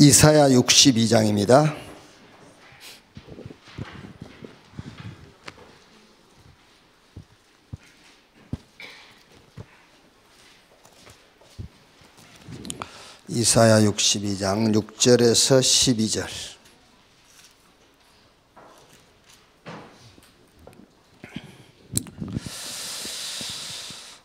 이사야 62장입니다. 이사야 62장 6절에서 12절.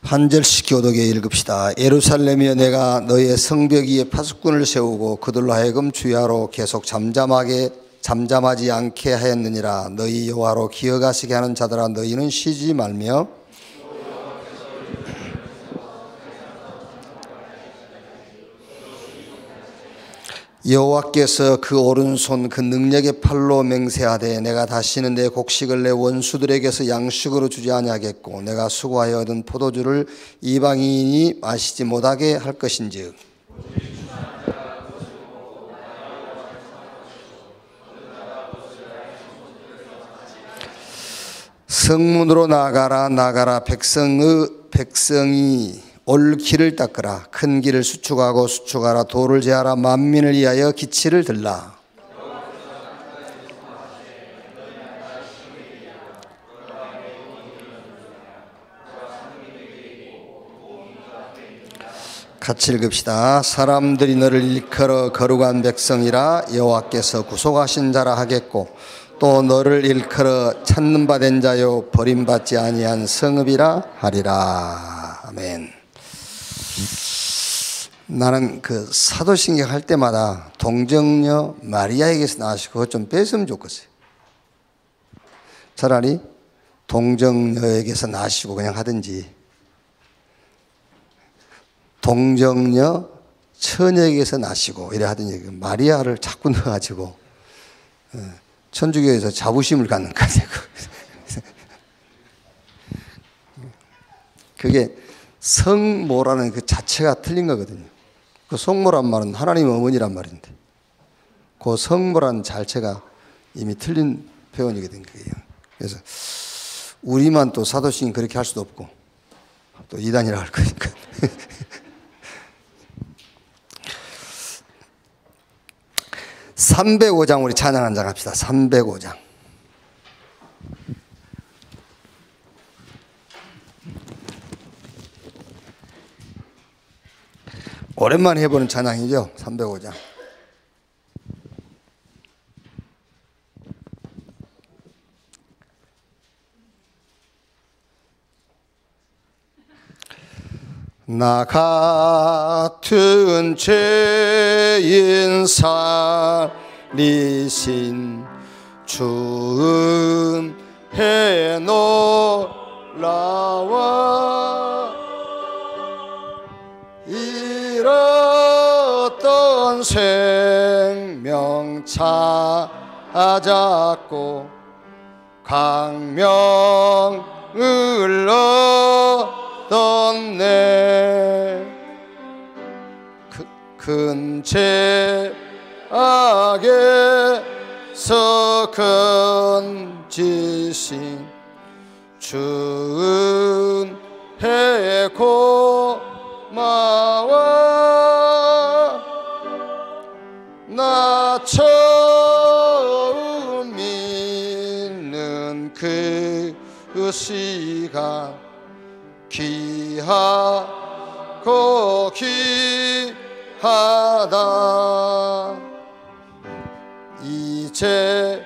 한 절씩 교독에 읽읍시다. 예루살렘이여, 내가 너의 성벽 위에 파수꾼을 세우고 그들로 하여금 주야로 계속 잠잠하지 않게 하였느니라. 너희 여호와로 기어가시게 하는 자들아, 너희는 쉬지 말며 여호와께서 그 오른손 그 능력의 팔로 맹세하되, 내가 다시는 내 곡식을 내 원수들에게서 양식으로 주지 아니하겠고 내가 수고하여 얻은 포도주를 이방인이 마시지 못하게 할 것인즉, 성문으로 나가라. 백성이 올 길을 닦으라. 큰 길을 수축하라. 도를 제하라. 만민을 위하여 기치를 들라. 같이 읽읍시다. 사람들이 너를 일컬어 거룩한 백성이라 여호와께서 구속하신 자라 하겠고, 또 너를 일컬어 찾는 바 된 자요 버림받지 아니한 성읍이라 하리라. 아멘. 나는 그 사도신경 할 때마다 동정녀 마리아에게서 나시고 그것 좀 뺐으면 좋겠어요. 차라리 동정녀에게서 나시고 그냥 하든지, 동정녀 처녀에게서 나시고 이래 하든지, 마리아를 자꾸 넣어가지고 천주교에서 자부심을 갖는 거죠. 그게 성모라는 그 자체가 틀린 거거든요. 그 성모란 말은 하나님 어머니란 말인데, 그 성모라는 자체가 이미 틀린 표현이거든요. 그래서 우리만 또 사도신경 그렇게 할 수도 없고 또 이단이라 할 거니까. 305장 우리 찬양 한 장 합시다. 305장. 오랜만에 해보는 찬양이죠. 305장. 나 같은 죄인 살리신 주 은혜 놀라워, 잃었던 생명 찾았고 강명을 얻었네. 큰 죄악에서 건지신 주 은혜 고마워. 나 처음 믿는 그 시간 귀하고 귀하다. 이제껏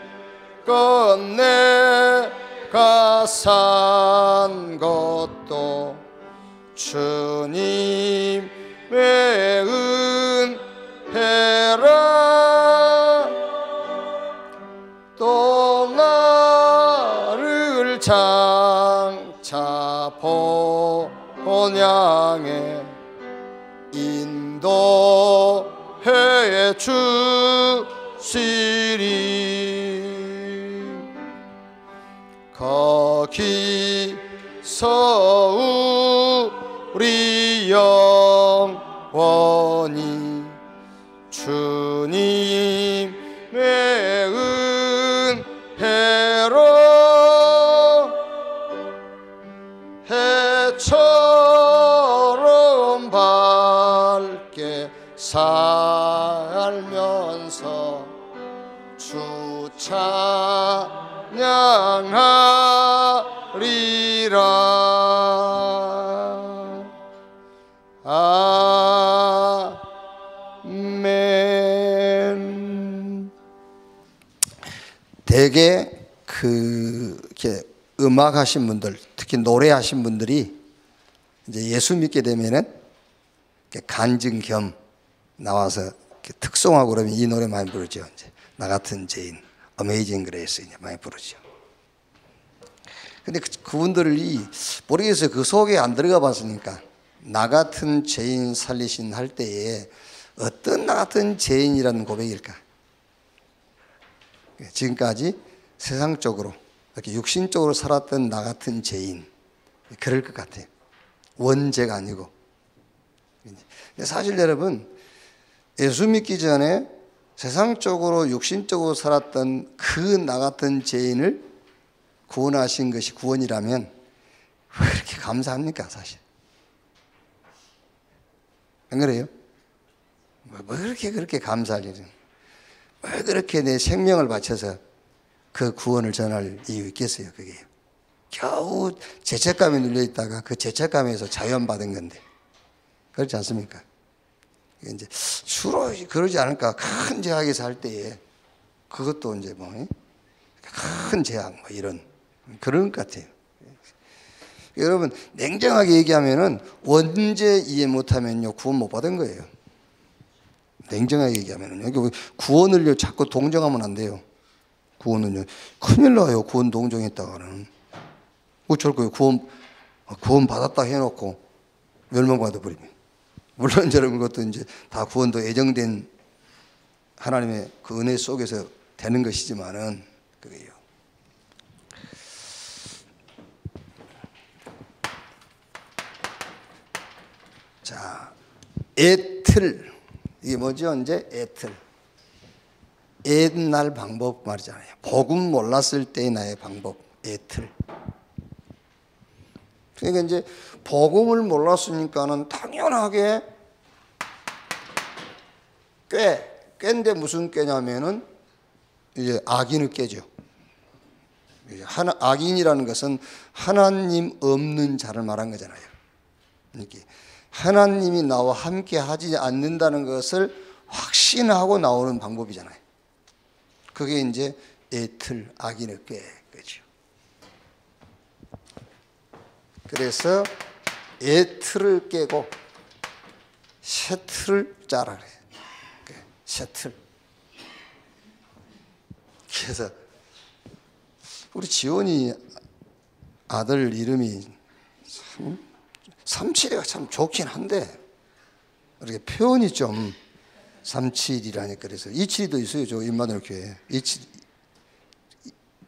내가 산 것도 주님의 은혜라. 또 나를 장차 본향에 인도해 주시리. 거기서 우리 영원히 주님의 은혜로 해처럼 밝게 살며 일어서서 주 찬양하리라. 아멘. 대개 이렇게 음악하신 분들, 특히 노래하신 분들이 이제 예수 믿게 되면은 간증 겸 나와서 특송하고 그러면 이 노래 많이 부르죠. 이제 나 같은 죄인, 어메이징 그레이스 이제 많이 부르죠. 근데 그분들이 모르겠어요. 그 속에 안 들어가 봤으니까 나 같은 죄인 살리신 할 때에 어떤 나 같은 죄인이라는 고백일까? 지금까지 세상적으로 이렇게 육신적으로 살았던 나 같은 죄인, 그럴 것 같아요. 원죄가 아니고. 사실 여러분, 예수 믿기 전에 세상적으로 육신적으로 살았던 그 나 같은 죄인을 구원하신 것이 구원이라면 왜 그렇게 감사합니까? 사실 안 그래요? 왜 그렇게 감사할 일은, 왜 그렇게 내 생명을 바쳐서 그 구원을 전할 이유 있겠어요? 그게 겨우 죄책감에 눌려있다가 그 죄책감에서 자유함받은 건데, 그렇지 않습니까? 이제 주로 그러지 않을까? 큰 죄악에 살 때에 그것도 이제 큰 죄악 이런 그런 것 같아요. 여러분 냉정하게 얘기하면은 원죄 이해 못하면요 구원 못 받은 거예요. 냉정하게 얘기하면은 여기 구원을요 자꾸 동정하면 안 돼요. 구원은요 큰일 나요. 구원 동정했다가는 어쩔 거예요. 구원 받았다 해놓고 멸망받아 버리면. 물론 여러분 그것도 이제 다 구원도 예정된 하나님의 그 은혜 속에서 되는 것이지만은 그게요. 자, 애틀. 이게 뭐죠? 이제 애틀. 옛날 방법 말이잖아요. 복음 몰랐을 때의 나의 방법. 애틀. 그러니까 이제 복음을 몰랐으니까는 당연하게 꾀인데 무슨 꾀냐면은 이제 악인의 꾀죠. 악인이라는 것은 하나님 없는 자를 말한 거잖아요. 이렇게 하나님이 나와 함께 하지 않는다는 것을 확신하고 나오는 방법이잖아요. 그게 이제 애틀, 악인의 꾀죠. 그래서 애틀을 깨고 셔틀을 짜라 그래요. 셔틀. 그래서 우리 지원이 아들 이름이 삼칠이가 참 좋긴 한데 이렇게 표현이 좀 삼칠이라니까. 그래서 이칠이도 있어요. 저 임마누엘 교회에. 이칠,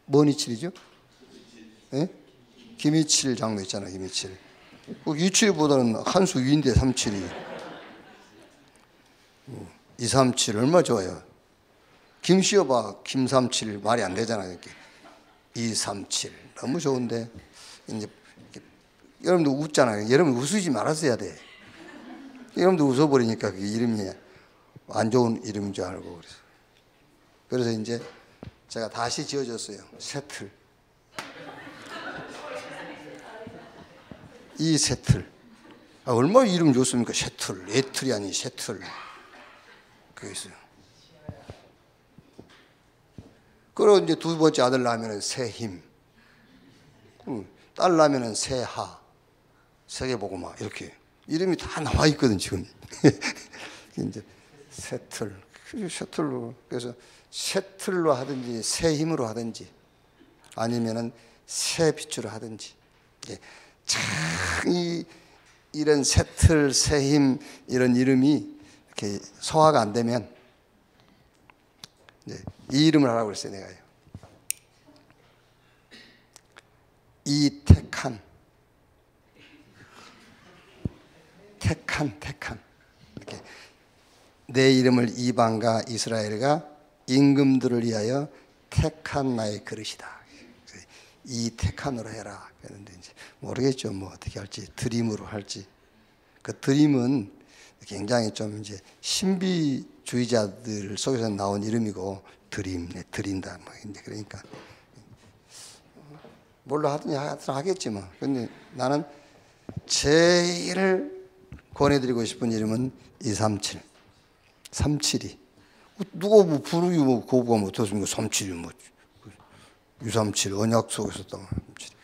뭔 이칠이죠? 네? 김이칠 장로 있잖아요. 김이칠. 이칠보다는 한 수 위인데 삼칠이. 237 얼마나 좋아요. 김씨어봐 김삼칠 말이 안 되잖아요. 이렇게 237 너무 좋은데 이제 여러분들 웃잖아요. 여러분 웃으지 말았어야 돼. 여러분들 웃어버리니까 그 이름이 안 좋은 이름인 줄 알고 그래서 이제 제가 다시 지어줬어요. 셔틀. 이 셔틀. 얼마나 이름 좋습니까? 셔틀. 애틀이 아닌 셔틀. 그게 있어요. 그리고 이제 두 번째 아들 낳으면 새힘. 딸 낳으면 새하. 세계보고마. 이렇게. 이름이 다 나와 있거든, 지금. 이제 셔틀. 셔틀로. 그래서 셔틀로 하든지 새 힘으로 하든지 아니면은 새 빛으로 하든지. 참 이런 셔틀, 새 힘 이런 이름이 이렇게 소화가 안 되면 이제 이 이름을 하라고 그랬어요, 내가요. 택한. 이렇게 내 이름을 이방과 이스라엘과 임금들을 위하여 택한 나의 그릇이다. 이 택한으로 해라. 그랬는데 이제 모르겠죠. 뭐 어떻게 할지 드림으로 할지. 그 드림은 굉장히 좀 이제 신비 주의자들 속에서 나온 이름이고 드린다 뭐 이제 그러니까 뭘로 하든지 하겠지 뭐. 근데 나는 제일 권해드리고 싶은 이름은 237, 372. 누가 뭐 부르기 뭐 거부가 못했습니까? 372 뭐 237 언약 속에서 또 372.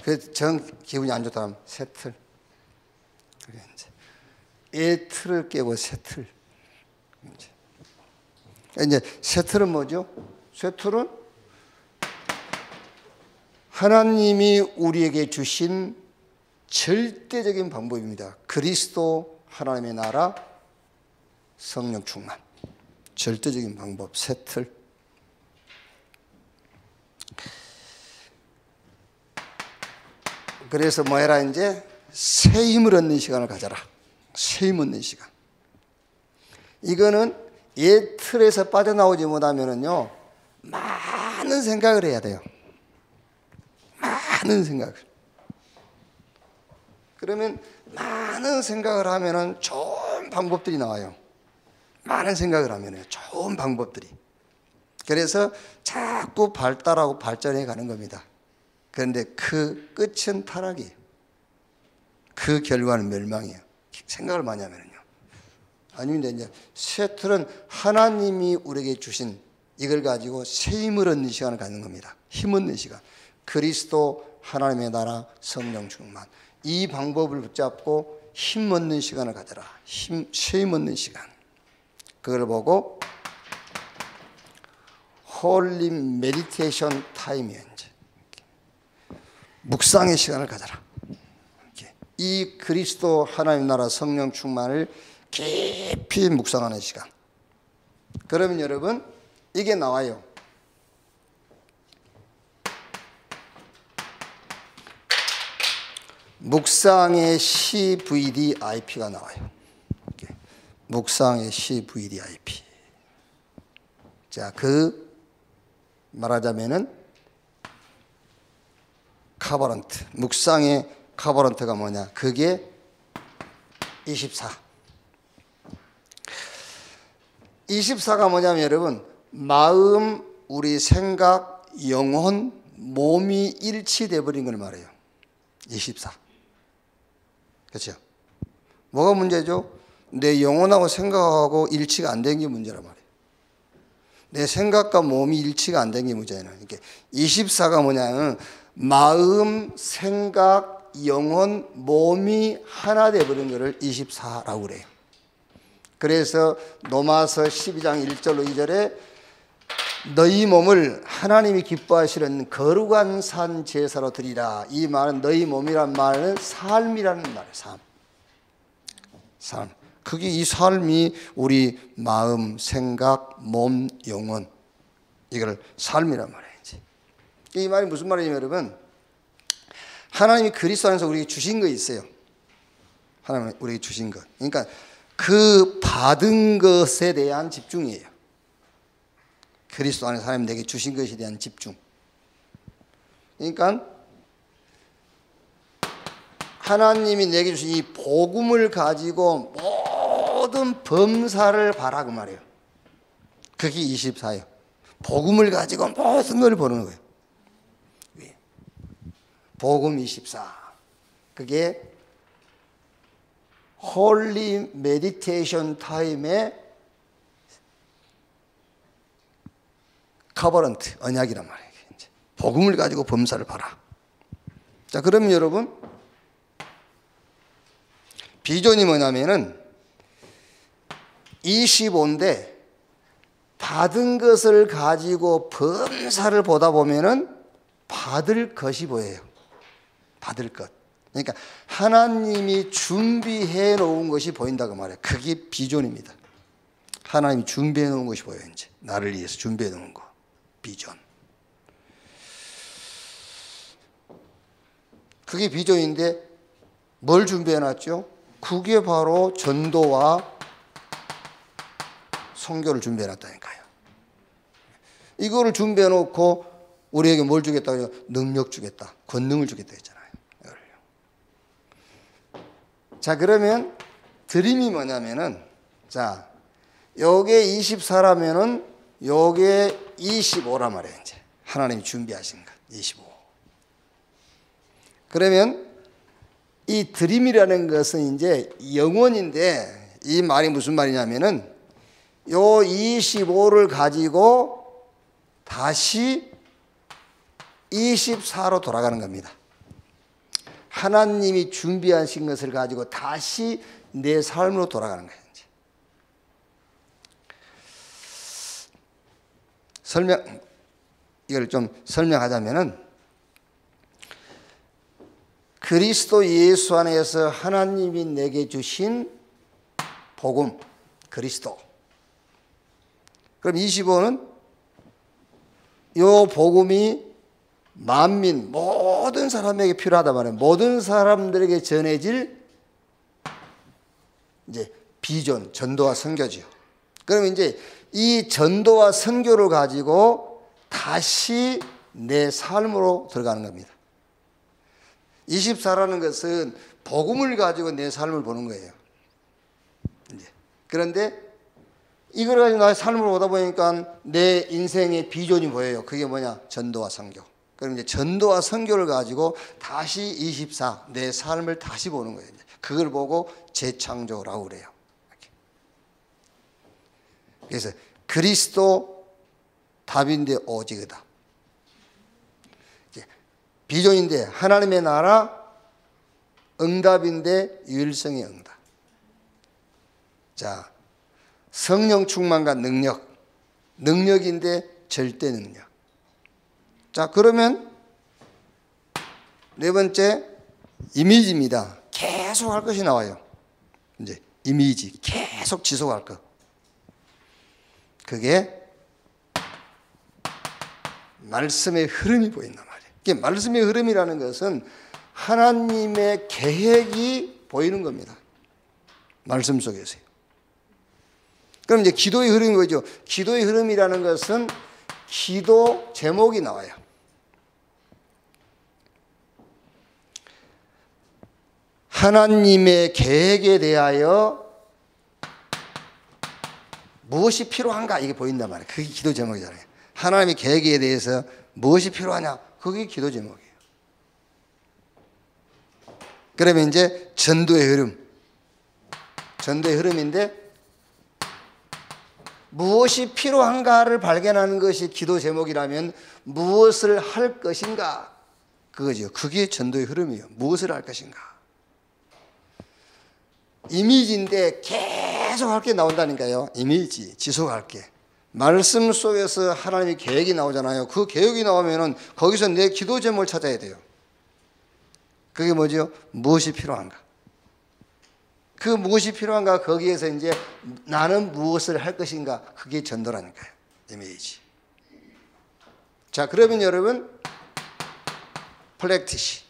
그래서 정 기분이 안 좋다면 새 틀. 그래 이제 틀을 깨고 새 틀. 이제 새 틀은 뭐죠? 새 틀은 하나님이 우리에게 주신 절대적인 방법입니다. 그리스도 하나님의 나라 성령 충만. 절대적인 방법 새 틀. 그래서 뭐 해라 이제 새 힘을 얻는 시간을 가져라. 새 힘 얻는 시간. 이거는 옛 틀에서 빠져나오지 못하면은요 많은 생각을 해야 돼요. 많은 생각을. 그러면 많은 생각을 하면은 좋은 방법들이 나와요. 많은 생각을 하면은 좋은 방법들이. 그래서 자꾸 발달하고 발전해 가는 겁니다. 그런데 그 끝은 타락이에요. 그 결과는 멸망이에요. 생각을 많이 하면은요. 아닙니다. 이제 새 틀은 하나님이 우리에게 주신 이걸 가지고 새 힘을 얻는 시간을 갖는 겁니다. 힘 얻는 시간. 그리스도 하나님의 나라 성령 충만. 이 방법을 붙잡고 힘 얻는 시간을 가져라. 새 힘 얻는 시간. 그걸 보고 홀리 메디테이션 타임이에요. 이제 묵상의 시간을 가져라. 이 그리스도 하나님 나라 성령 충만을 깊이 묵상하는 시간. 그러면 여러분 이게 나와요. 묵상의 CVDIP가 나와요. 묵상의 CVDIP. 자, 그 말하자면은 카버런트. 묵상의 카버런트가 뭐냐? 그게 24. 24가 뭐냐면 여러분 마음, 우리 생각, 영혼, 몸이 일치돼 버린 걸 말해요. 24. 그렇죠? 뭐가 문제죠? 내 영혼하고 생각하고 일치가 안 된 게 문제란 말이에요. 내 생각과 몸이 일치가 안 된 게 문제잖아요. 이게 24가 뭐냐면 마음, 생각, 영혼, 몸이 하나 되어버린 것을 24라고 그래요. 그래서 로마서 12장 1절로 2절에 너희 몸을 하나님이 기뻐하시는 거룩한 산 제사로 드리라. 이 말은 너희 몸이란 말은 삶이라는 말이에요. 삶. 그게 이 삶이 우리 마음, 생각, 몸, 영혼 이걸 삶이란 말이지. 이 말이 무슨 말이냐면 여러분 하나님이 그리스도 안에서 우리에게 주신 거 있어요. 하나님이 우리에게 주신 것. 그러니까 그 받은 것에 대한 집중이에요. 그리스도 안에서 하나님 내게 주신 것에 대한 집중. 그러니까 하나님이 내게 주신 이 복음을 가지고 모든 범사를 봐라 그 말이에요. 그게 24예요. 복음을 가지고 모든 걸 보는 거예요. 복음 24. 그게 홀리 메디테이션 타임의 커버런트 언약이란 말이에요. 복음을 가지고 범사를 봐라. 자, 그러면 여러분 비전이 뭐냐면은 25인데 받은 것을 가지고 범사를 보다 보면은 받을 것이 보여요. 받을 것. 그러니까 하나님이 준비해 놓은 것이 보인다고 말해요. 그게 비전입니다. 하나님이 준비해 놓은 것이 보여요. 이제 나를 위해서 준비해 놓은 거. 비전. 그게 비전인데 뭘 준비해 놨죠? 그게 바로 전도와 선교를 준비해 놨다니까요. 이거를 준비해 놓고 우리에게 뭘 주겠다고요? 능력 주겠다. 권능을 주겠다 했잖아요. 자, 그러면 드림이 뭐냐면은 자, 요게 24라면은 요게 25란 말이에요. 이제 하나님이 준비하신 것 25. 그러면 이 드림이라는 것은 이제 영원인데, 이 말이 무슨 말이냐면은 요 25를 가지고 다시 24로 돌아가는 겁니다. 하나님이 준비하신 것을 가지고 다시 내 삶으로 돌아가는 거예요. 이제 이걸 좀 설명하자면은, 그리스도 예수 안에서 하나님이 내게 주신 복음, 그리스도. 그럼 25는 요 복음이 만민, 모든 사람에게 필요하다 말이에요. 모든 사람들에게 전해질 이제 비전, 전도와 선교지요. 그러면 이제 이 전도와 선교를 가지고 다시 내 삶으로 들어가는 겁니다. 24라는 것은 복음을 가지고 내 삶을 보는 거예요. 이제. 그런데 이걸 가지고 나의 삶으로 오다 보니까 내 인생의 비전이 보여요. 그게 뭐냐? 전도와 선교. 그럼 이제 전도와 선교를 가지고 다시 24, 내 삶을 다시 보는 거예요. 그걸 보고 재창조라고 그래요. 이렇게. 그래서 그리스도 답인데 오직이다. 비전인데 하나님의 나라, 응답인데 유일성의 응답. 자, 성령 충만과 능력, 능력인데 절대 능력. 자, 그러면 네 번째 이미지입니다. 계속 할 것이 나와요. 이제 이미지, 계속 지속할 것. 그게 말씀의 흐름이 보인단 말이에요. 이게 말씀의 흐름이라는 것은 하나님의 계획이 보이는 겁니다. 말씀 속에서요. 그럼 이제 기도의 흐름이 뭐죠? 기도의 흐름이라는 것은 기도 제목이 나와요. 하나님의 계획에 대하여 무엇이 필요한가, 이게 보인단 말이에요. 그게 기도 제목이잖아요. 하나님의 계획에 대해서 무엇이 필요하냐, 그게 기도 제목이에요. 그러면 이제 전도의 흐름, 전도의 흐름인데 무엇이 필요한가를 발견하는 것이 기도 제목이라면 무엇을 할 것인가, 그거죠. 그게 전도의 흐름이에요. 무엇을 할 것인가. 이미지인데 계속 할 게 나온다니까요. 이미지, 지속할 게. 말씀 속에서 하나님의 계획이 나오잖아요. 그 계획이 나오면은 거기서 내 기도 제목을 찾아야 돼요. 그게 뭐죠? 무엇이 필요한가. 그 무엇이 필요한가, 거기에서 이제 나는 무엇을 할 것인가, 그게 전도라니까요. 이미지. 자, 그러면 여러분, 플렉티시.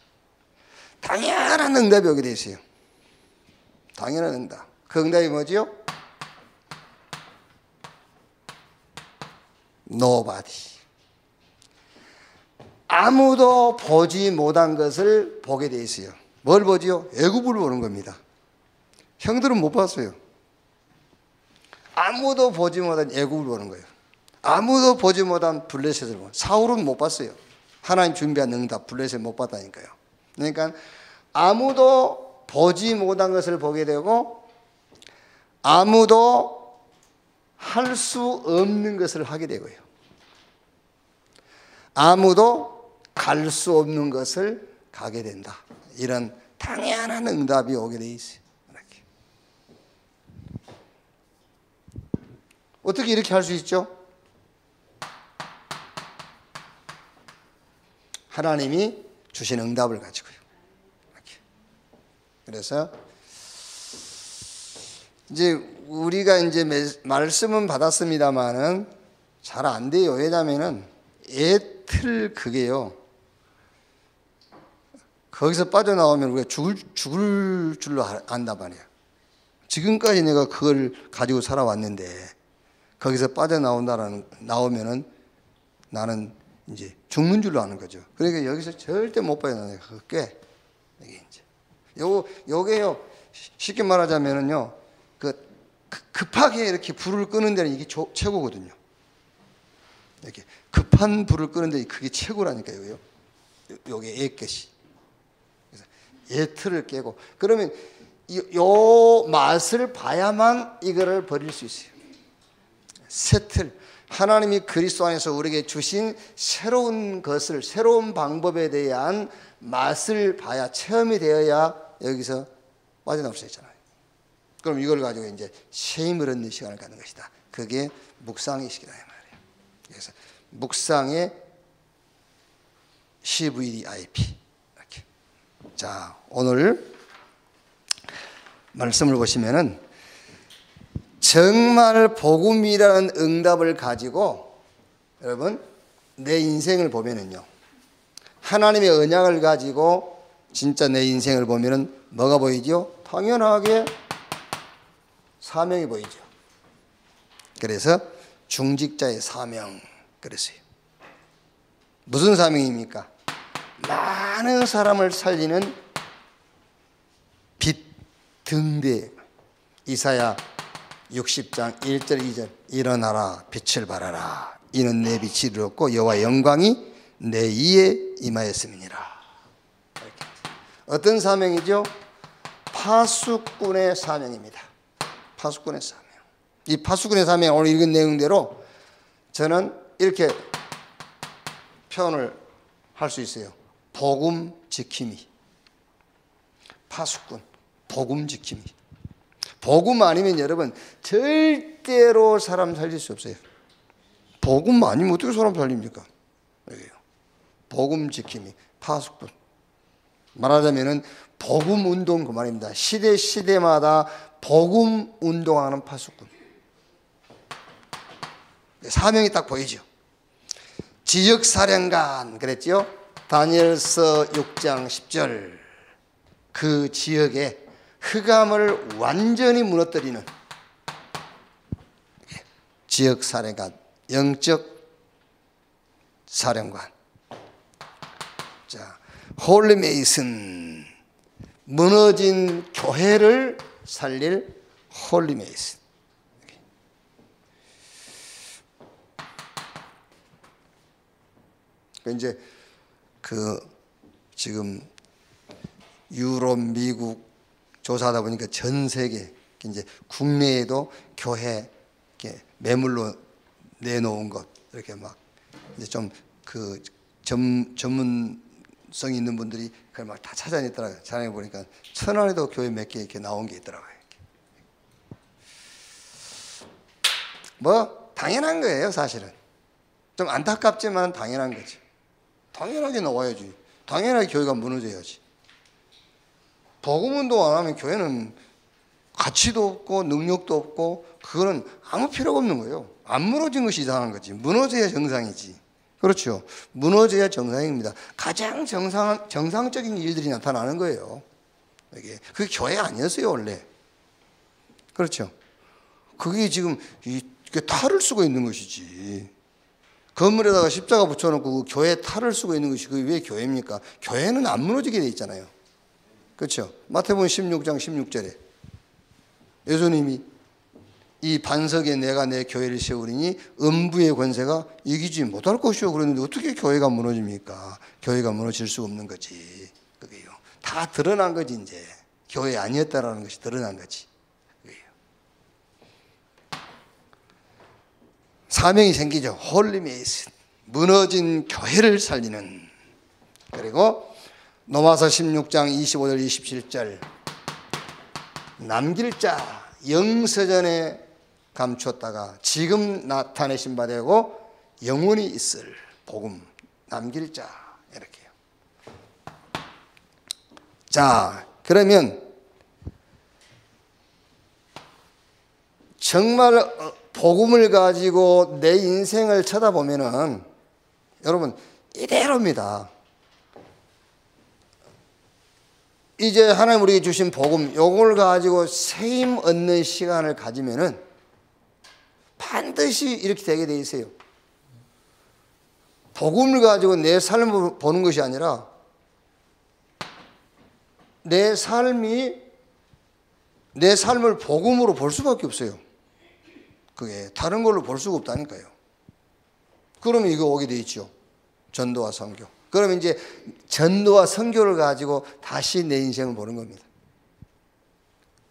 당연한 응답이 오게 돼 있어요. 당연한 응답. 그 응답이 뭐지요? Nobody. 아무도 보지 못한 것을 보게 돼 있어요. 뭘 보지요? 애굽을 보는 겁니다. 형들은 못 봤어요. 아무도 보지 못한 애굽을 보는 거예요. 아무도 보지 못한 블레셋을 보는. 사울은 못 봤어요. 하나님 준비한 응답 블레셋 못 봤다니까요. 그러니까 아무도 보지 못한 것을 보게 되고 아무도 할 수 없는 것을 하게 되고요. 아무도 갈 수 없는 것을 가게 된다. 이런 당연한 응답이 오게 돼 있어요. 이렇게. 어떻게 이렇게 할 수 있죠? 하나님이 주신 응답을 가지고요. 이렇게. 그래서 이제 우리가 이제 말씀은 받았습니다만은 잘 안 돼요. 왜냐면은 애틀 그게요. 거기서 빠져나오면 우리가 죽을 줄로 안단 말이에요. 지금까지 내가 그걸 가지고 살아왔는데 거기서 나오면은 나는 이제 죽는 줄로 아는 거죠. 그러니까 여기서 절대 못 빠져나와요. 그게 이게 이제 요게요. 쉽게 말하자면은요. 그 급하게 이렇게 불을 끄는 데는 이게 최고거든요. 이렇게 급한 불을 끄는 데 그게 최고라니까요. 요게 예끝이. 그래서 예틀을 깨고 그러면 요 맛을 봐야만 이거를 버릴 수 있어요. 새틀. 하나님이 그리스도 안에서 우리에게 주신 새로운 것을, 새로운 방법에 대한 맛을 봐야, 체험이 되어야 여기서 빠져나올 수 있잖아요. 그럼 이걸 가지고 이제 새 힘을 얻는 시간을 갖는 것이다. 그게 묵상의 시기다 이 말이에요. 그래서 묵상의 CVDIP. 이렇게. 자, 오늘 말씀을 보시면은 정말 복음이라는 응답을 가지고 여러분 내 인생을 보면은요, 하나님의 언약을 가지고 진짜 내 인생을 보면은 뭐가 보이죠? 당연하게 사명이 보이죠. 그래서 중직자의 사명 그랬어요. 무슨 사명입니까? 많은 사람을 살리는 빛 등대. 이사야 60장 1절 2절 일어나라 빛을 발하라 이는 내 빛이 이루었고 여호와의 영광이 내 이에 임하였음이니라. 어떤 사명이죠? 파수꾼의 사명입니다. 파수꾼의 사명. 이 파수꾼의 사명 오늘 읽은 내용대로 저는 이렇게 표현을 할 수 있어요. 복음 지킴이. 파수꾼, 복음 지킴이. 복음 아니면 여러분 절대로 사람 살릴 수 없어요. 복음 아니면 어떻게 사람 살립니까? 복음 지킴이, 파수꾼. 말하자면은 복음 운동 그 말입니다. 시대마다 복음 운동하는 파수꾼. 사명이 딱 보이죠. 지역사령관 그랬죠. 다니엘서 6장 10절. 그 지역에 흑암을 완전히 무너뜨리는 지역사령관, 영적 사령관. 자, 홀리 메이슨, 무너진 교회를 살릴 홀리 메이슨. 이제 지금 유럽, 미국 조사하다 보니까 전 세계 이제 국내에도 교회 이렇게 매물로 내놓은 것 이렇게 막 이제 좀 전문성 있는 분들이 그걸 막 다 찾아냈더라고요. 찾아내 보니까 천안에도 교회 몇 개 이렇게 나온 게 있더라고요. 뭐 당연한 거예요, 사실은. 좀 안타깝지만 당연한 거죠. 당연하게 나와야지. 당연하게 교회가 무너져야지. 복음운동 안 하면 교회는 가치도 없고 능력도 없고 그거는 아무 필요가 없는 거예요. 안 무너진 것이 이상한 거지. 무너져야 정상이지. 그렇죠. 무너져야 정상입니다. 가장 정상적인 일들이 나타나는 거예요. 그게 교회 아니었어요 원래. 그렇죠. 그게 지금 탈을 쓰고 있는 것이지. 건물에다가 십자가 붙여놓고 그 교회 탈을 쓰고 있는 것이 그게 왜 교회입니까? 교회는 안 무너지게 돼 있잖아요. 그렇죠. 마태복음 16장 16절에 예수님이 이 반석에 내가 내 교회를 세우리니 음부의 권세가 이기지 못할 것이요 그랬는데 어떻게 교회가 무너집니까? 교회가 무너질 수 없는 거지. 그게요. 다 드러난 거지 이제. 교회 아니었다라는 것이 드러난 거지. 그게요. 사명이 생기죠. 홀리 메이슨, 무너진 교회를 살리는. 그리고 로마서 16장 25절 27절 남길 자 영서전에 감추었다가 지금 나타내신 바 되고 영원히 있을 복음 남길 자 이렇게요. 자, 그러면 정말 복음을 가지고 내 인생을 쳐다보면은 여러분 이대로입니다. 이제 하나님 우리에게 주신 복음 요걸 가지고 세임 얻는 시간을 가지면은 반드시 이렇게 되게 돼 있어요. 복음을 가지고 내 삶을 보는 것이 아니라 내 삶을 복음으로 볼 수밖에 없어요. 그게 다른 걸로 볼 수가 없다니까요. 그러면 이거 오게 돼 있죠. 전도와 선교. 그러면 이제 전도와 선교를 가지고 다시 내 인생을 보는 겁니다.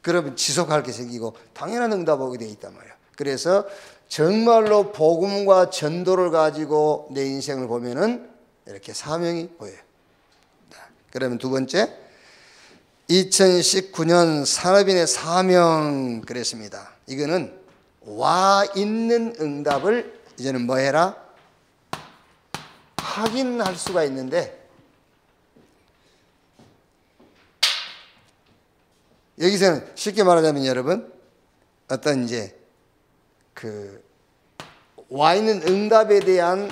그러면 지속할 게 생기고 당연한 응답 오게 돼 있단 말이에요. 그래서 정말로 복음과 전도를 가지고 내 인생을 보면은 이렇게 사명이 보여요. 그러면 두 번째, 2019년 산업인의 사명 그랬습니다. 이거는 와 있는 응답을 이제는 뭐 해라? 확인할 수가 있는데, 여기서는 쉽게 말하자면 여러분, 어떤 이제 그 와 있는 응답에 대한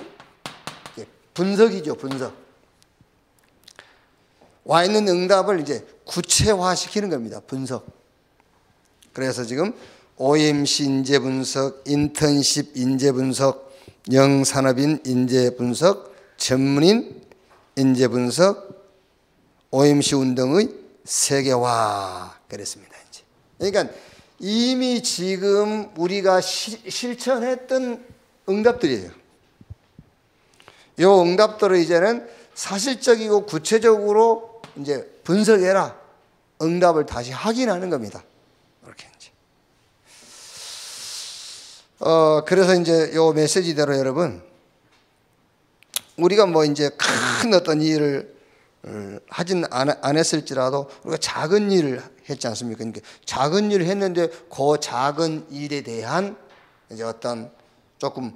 분석이죠, 분석. 와 있는 응답을 이제 구체화시키는 겁니다, 분석. 그래서 지금 OMC 인재 분석, 인턴십 인재 분석, 영산업인 인재 분석, 전문인 인재 분석, OMC 운동의 세계화 그랬습니다. 이제. 그러니까 이미 지금 우리가 실천했던 응답들이에요. 이 응답들을 이제는 사실적이고 구체적으로 이제 분석해라. 응답을 다시 확인하는 겁니다. 이렇게 이제. 그래서 이제 요 메시지대로 여러분, 우리가 뭐 이제 큰 어떤 일을 하진 안 했을지라도 우리가 작은 일을 했지 않습니까? 그러니까 작은 일을 했는데 그 작은 일에 대한 이제 어떤 조금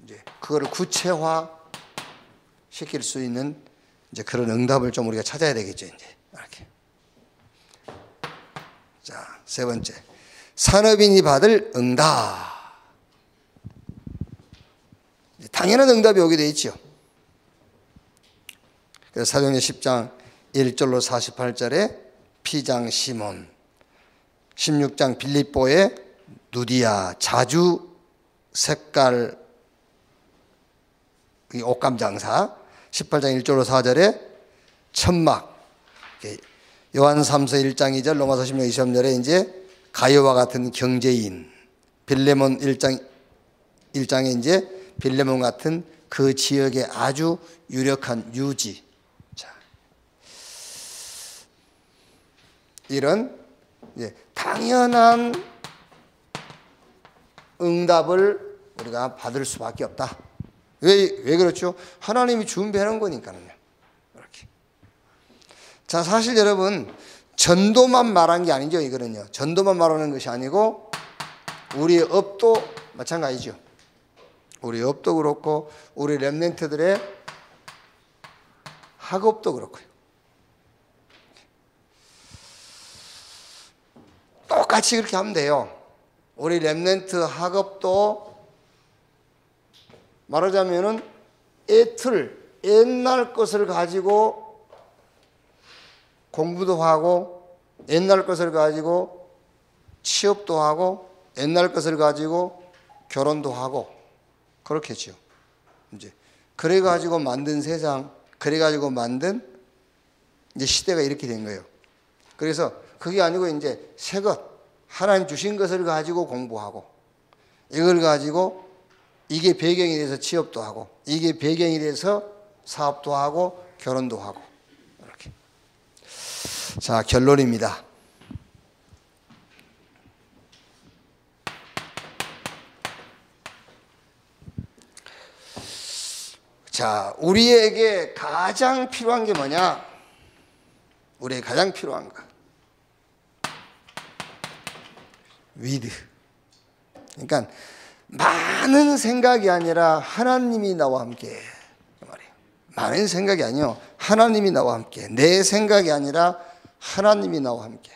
이제 그거를 구체화 시킬 수 있는 이제 그런 응답을 좀 우리가 찾아야 되겠죠, 이제. 이렇게. 자, 세 번째. 산업인이 받을 응답. 당연한 응답이 오게 돼 있죠. 그래서 사도행전 10장 1절로 48절에 피장 시몬, 16장 빌립보의 누디아, 자주 색깔 옷감 장사, 18장 1절로 4절에 천막, 요한 3서 1장 2절, 로마서 16장 23절에 이제 가요와 같은 경제인, 빌레몬 1장에 이제 빌레몬 같은 그 지역의 아주 유력한 유지. 자, 이런 이제 당연한 응답을 우리가 받을 수밖에 없다. 왜 그렇죠? 하나님이 준비하는 거니까요. 이렇게. 자, 사실 여러분, 전도만 말한 게 아니죠, 이거는요. 전도만 말하는 것이 아니고, 우리 업도 마찬가지죠. 우리 업도 그렇고, 우리 렘넌트들의 학업도 그렇고요. 똑같이 그렇게 하면 돼요. 우리 렘넌트 학업도 말하자면은 옛날 것을 가지고 공부도 하고, 옛날 것을 가지고 취업도 하고, 옛날 것을 가지고 결혼도 하고, 그렇겠죠. 이제 그래가지고 만든 세상, 그래가지고 만든 이제 시대가 이렇게 된 거예요. 그래서 그게 아니고 이제 새 것, 하나님 주신 것을 가지고 공부하고, 이걸 가지고 이게 배경이 돼서 취업도 하고, 이게 배경이 돼서 사업도 하고, 결혼도 하고. 이렇게. 자, 결론입니다. 자, 우리에게 가장 필요한 게 뭐냐? 우리에게 가장 필요한 거. 위드. 그러니까 많은 생각이 아니라 하나님이 나와 함께. 그 말이에요. 많은 생각이 아니요. 하나님이 나와 함께. 내 생각이 아니라 하나님이 나와 함께.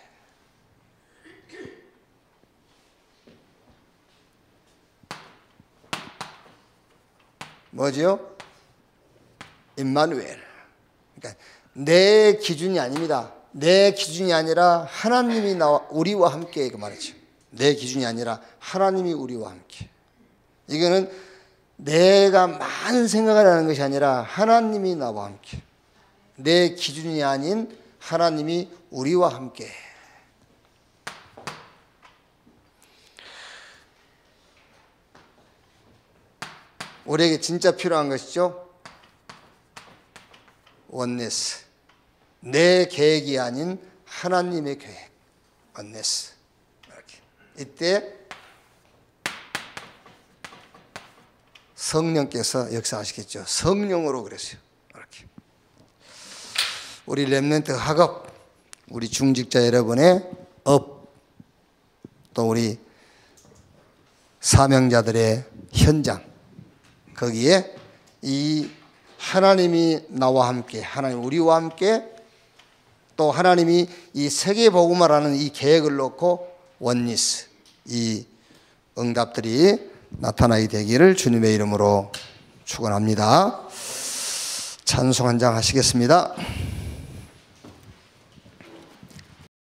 뭐지요? 임마누엘. 그러니까 내 기준이 아닙니다. 내 기준이 아니라 하나님이 나와 우리와 함께 그 말이죠. 내 기준이 아니라 하나님이 우리와 함께. 이거는 내가 많은 생각을 하는 것이 아니라 하나님이 나와 함께. 내 기준이 아닌 하나님이 우리와 함께. 우리에게 진짜 필요한 것이죠. 원네스. 내 계획이 아닌 하나님의 계획. 원네스. 이렇게. 이때 성령께서 역사하시겠죠. 성령으로 그랬어요. 이렇게. 우리 렘넌트 학업, 우리 중직자 여러분의 업, 또 우리 사명자들의 현장, 거기에 이 하나님이 나와 함께, 하나님 우리와 함께, 또 하나님이 이 세계 복음화라는 이 계획을 놓고 원리스, 이 응답들이 나타나게 되기를 주님의 이름으로 축원합니다. 찬송 한 장 하시겠습니다.